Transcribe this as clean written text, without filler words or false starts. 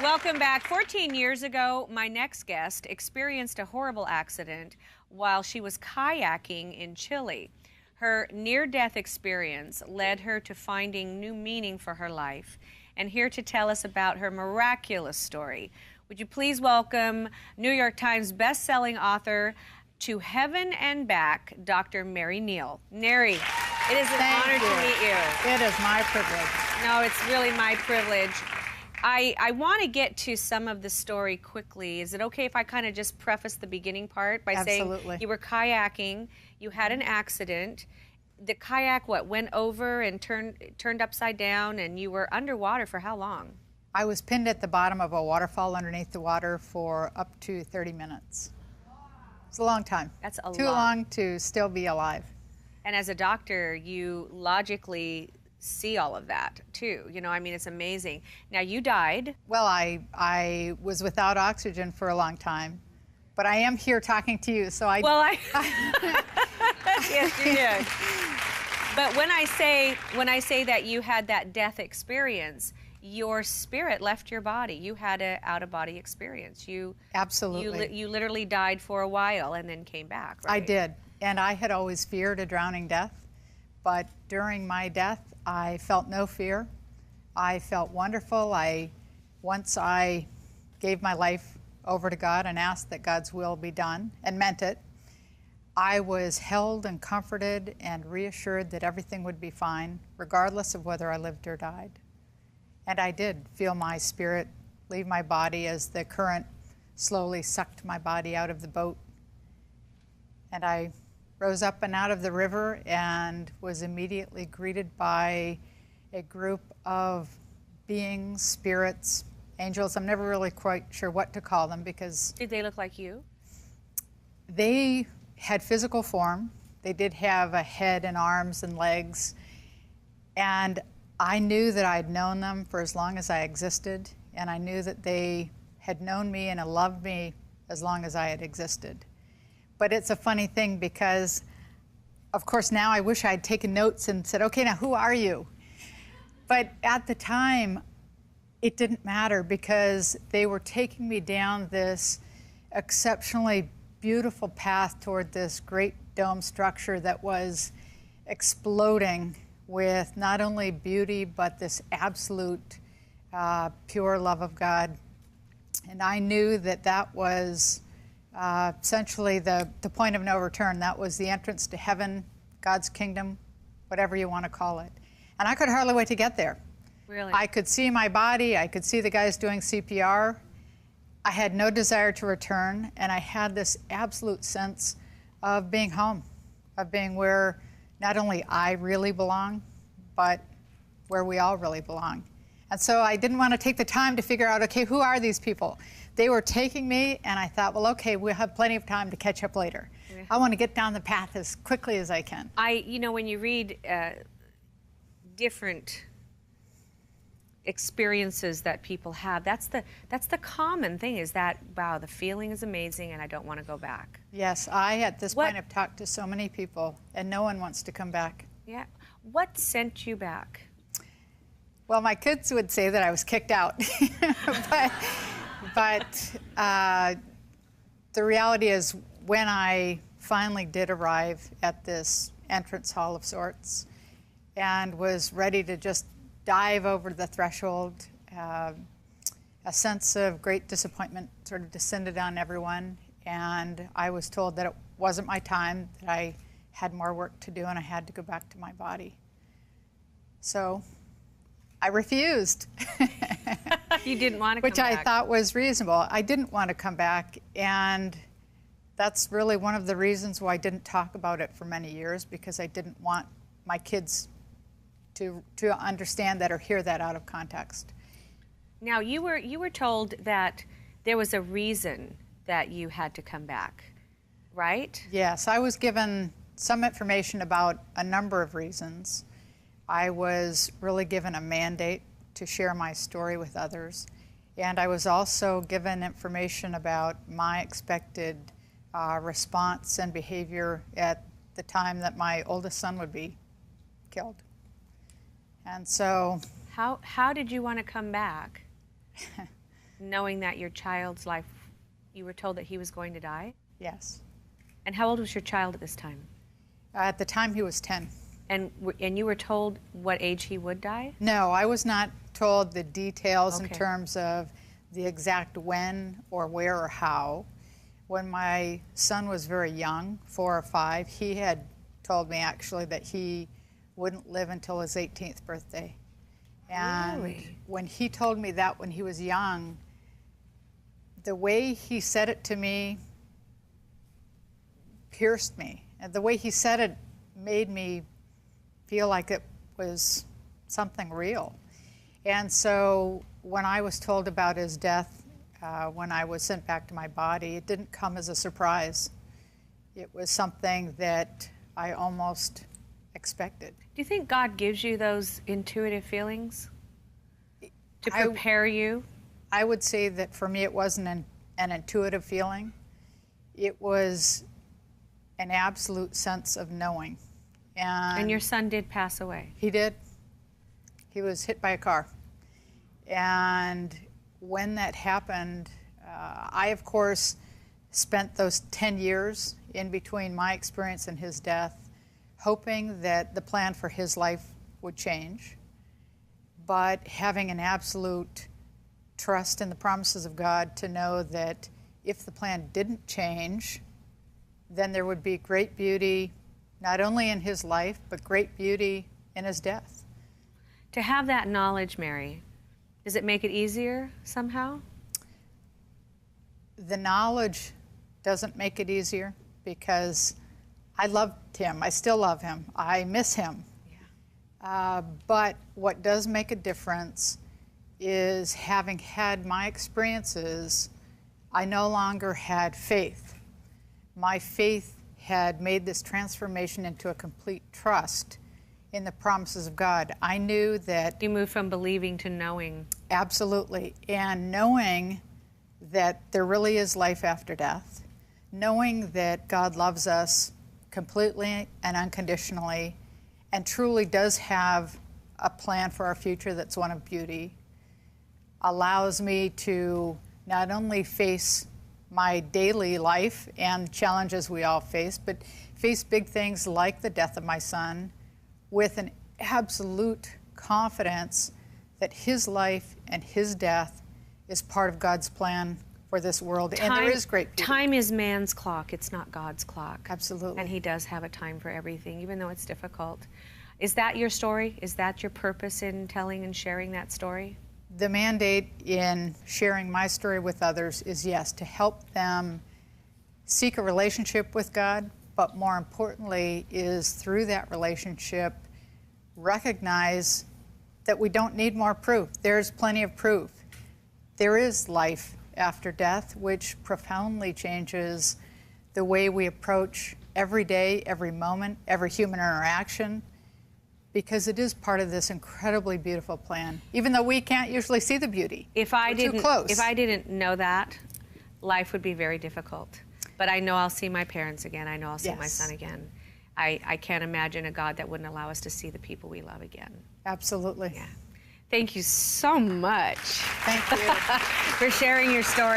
Welcome back. 14 years ago, my next guest experienced a horrible accident while she was kayaking in Chile. Her near-death experience led her to finding new meaning for her life. And here to tell us about her miraculous story, would you please welcome New York Times best-selling author, To Heaven and Back, Dr. Mary Neal. Mary, it is an honor to meet you. It is my privilege. No, it's really my privilege. I want to get to some of the story quickly. Is it okay if I kind of just preface the beginning part by saying you were kayaking, you had an accident, the kayak went over and turned upside down, and you were underwater for how long? I was pinned at the bottom of a waterfall underneath the water for up to 30 minutes. It's a long time. That's a lot. Too long to still be alive. And as a doctor, you logically see all of that too. You know, I mean, it's amazing. Now, you died. Well, I was without oxygen for a long time, but I am here talking to you, so I... Well, yes, you did. But when I say that you had that death experience, your spirit left your body. You had an out-of-body experience. Absolutely. You literally died for a while and then came back, right? I did, and I had always feared a drowning death, but during my death, I felt no fear. I felt wonderful. Once I gave my life over to God and asked that God's will be done and meant it, I was held and comforted and reassured that everything would be fine, regardless of whether I lived or died. And I did feel my spirit leave my body as the current slowly sucked my body out of the boat. And I rose up and out of the river and was immediately greeted by a group of beings, spirits, angels. I'm never really quite sure what to call them because... Did they look like you? They had physical form. They did have a head and arms and legs. And I knew that I'd known them for as long as I existed, and I knew that they had known me and loved me as long as I had existed. But it's a funny thing because, of course, now I wish I'd taken notes and said, okay, now who are you? But at the time, it didn't matter because they were taking me down this exceptionally beautiful path toward this great dome structure that was exploding with not only beauty, but this absolute pure love of God. And I knew that that was essentially the point of no return. That was the entrance to heaven, God's kingdom, whatever you want to call it. And I could hardly wait to get there. Really? I could see my body. I could see the guys doing CPR. I had no desire to return, and I had this absolute sense of being home, of being where not only I really belong, but where we all really belong. And so I didn't want to take the time to figure out, okay, who are these people? They were taking me, and I thought, well, okay, we'll have plenty of time to catch up later. Yeah. I want to get down the path as quickly as I can. You know, when you read different experiences that people have, that's the common thing, is that, wow, the feeling is amazing and I don't want to go back. Yes, I at this point have talked to so many people and no one wants to come back. Yeah. What sent you back? Well, my kids would say that I was kicked out. but the reality is, when I finally did arrive at this entrance hall of sorts and was ready to just dive over the threshold, a sense of great disappointment sort of descended on everyone, and I was told that it wasn't my time, that I had more work to do and I had to go back to my body. So I refused. You didn't want to come back. Which I thought was reasonable. I didn't want to come back, and that's really one of the reasons why I didn't talk about it for many years, because I didn't want my kids to understand that or hear that out of context. Now, you were told that there was a reason that you had to come back, right? Yes, I was given some information about a number of reasons. I was really given a mandate to share my story with others, and I was also given information about my expected response and behavior at the time that my oldest son would be killed. And so... How did you want to come back? knowing that your child's life, you were told that he was going to die? Yes. And how old was your child at this time? At the time, he was 10. And you were told what age he would die? No, I was not told the details in Okay. terms of the exact when or where or how. When my son was very young, 4 or 5, he had told me actually that he wouldn't live until his 18th birthday. And Really? when he told me that when he was young, the way he said it to me pierced me. And the way he said it made me feel like it was something real. And so when I was told about his death, when I was sent back to my body, it didn't come as a surprise. It was something that I almost expected. Do you think God gives you those intuitive feelings to prepare you? I would say that for me it wasn't an intuitive feeling. It was an absolute sense of knowing. And your son did pass away. He did. He was hit by a car. And when that happened, I, of course, spent those 10 years in between my experience and his death, hoping that the plan for his life would change, but having an absolute trust in the promises of God to know that if the plan didn't change, then there would be great beauty, not only in his life, but great beauty in his death. To have that knowledge, Mary, does it make it easier somehow? The knowledge doesn't make it easier because I loved him. I still love him. I miss him. Yeah. But what does make a difference is having had my experiences, I no longer had faith. My faith had made this transformation into a complete trust in the promises of God. I knew that... You moved from believing to knowing. Absolutely. And knowing that there really is life after death, knowing that God loves us completely and unconditionally and truly does have a plan for our future that's one of beauty, allows me to not only face my daily life and challenges we all face, but face big things like the death of my son with an absolute confidence that his life and his death is part of God's plan for this world. And there is great beauty. Time is man's clock. It's not God's clock. Absolutely. And he does have a time for everything, even though it's difficult. Is that your story? Is that your purpose in telling and sharing that story? The mandate in sharing my story with others is, yes, to help them seek a relationship with God, but more importantly is through that relationship recognize that we don't need more proof. There's plenty of proof. There is life after death, which profoundly changes the way we approach every day, every moment, every human interaction, because it is part of this incredibly beautiful plan, even though we can't usually see the beauty. If I Too close. If I didn't know that, life would be very difficult. But I know I'll see my parents again. I know I'll see my Yes. son again. I can't imagine a God that wouldn't allow us to see the people we love again. Absolutely. Yeah. Thank you so much. Thank you. For sharing your story.